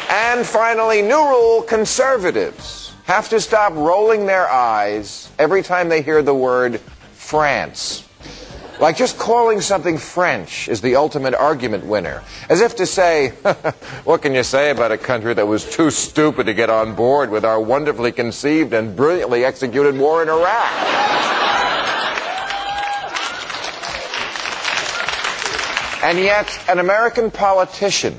And finally, new rule, conservatives have to stop rolling their eyes every time they hear the word France. Like just calling something French is the ultimate argument winner. As if to say, what can you say about a country that was too stupid to get on board with our wonderfully conceived and brilliantly executed war in Iraq? And yet, an American politician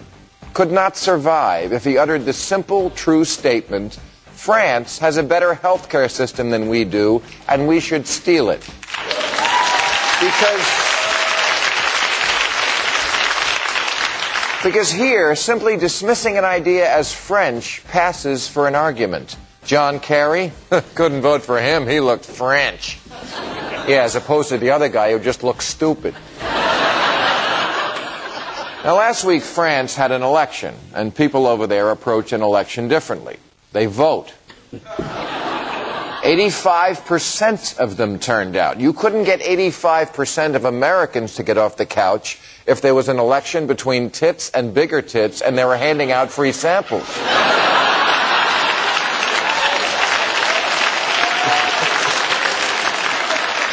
could not survive if he uttered the simple, true statement, France has a better healthcare system than we do, and we should steal it. Because here, simply dismissing an idea as French passes for an argument. John Kerry? Couldn't vote for him. He looked French. Yeah, as opposed to the other guy who just looked stupid. Now, last week, France had an election, and people over there approach an election differently. They vote. 85% of them turned out. You couldn't get 85% of Americans to get off the couch if there was an election between tits and bigger tits and they were handing out free samples.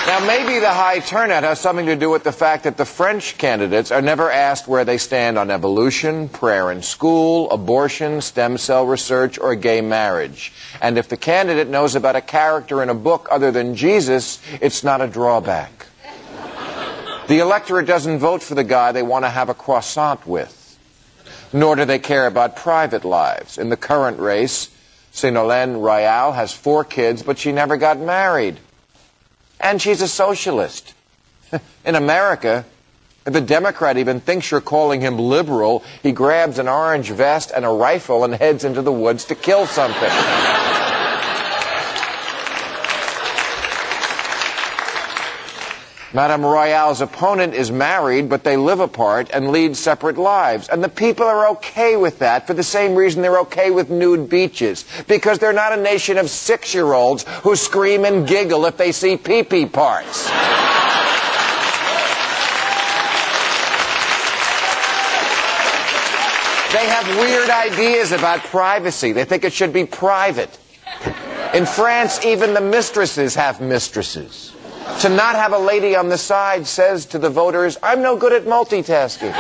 Now, maybe the high turnout has something to do with the fact that the French candidates are never asked where they stand on evolution, prayer in school, abortion, stem cell research, or gay marriage. And if the candidate knows about a character in a book other than Jesus, it's not a drawback. The electorate doesn't vote for the guy they want to have a croissant with. Nor do they care about private lives. In the current race, Ségolène Royal has 4 kids, but she never got married. And she's a socialist. In America, if a Democrat even thinks you're calling him liberal, he grabs an orange vest and a rifle and heads into the woods to kill something. Madame Royale's opponent is married, but they live apart and lead separate lives. And the people are okay with that for the same reason they're okay with nude beaches. Because they're not a nation of 6-year-olds who scream and giggle if they see pee-pee parts. They have weird ideas about privacy. They think it should be private. In France, even the mistresses have mistresses. To not have a lady on the side says to the voters, I'm no good at multitasking.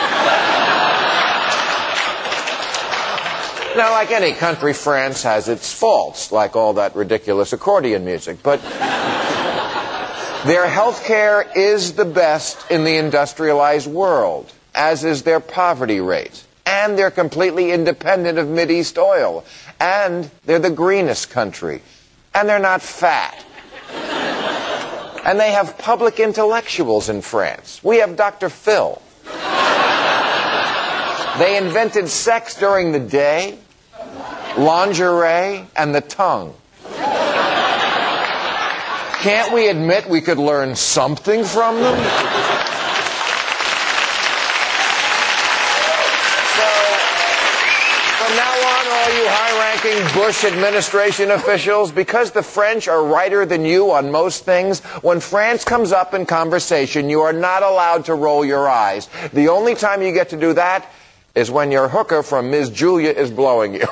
Now, like any country, France has its faults, like all that ridiculous accordion music. But their health care is the best in the industrialized world, as is their poverty rate. And they're completely independent of Mideast oil. And they're the greenest country. And they're not fat. And they have public intellectuals in France. We have Dr. Phil. They invented sex during the day, lingerie, and the tongue. Can't we admit we could learn something from them? All you high-ranking Bush administration officials, because the French are righter than you on most things, when France comes up in conversation, you are not allowed to roll your eyes. The only time you get to do that is when your hooker from Ms. Julia is blowing you.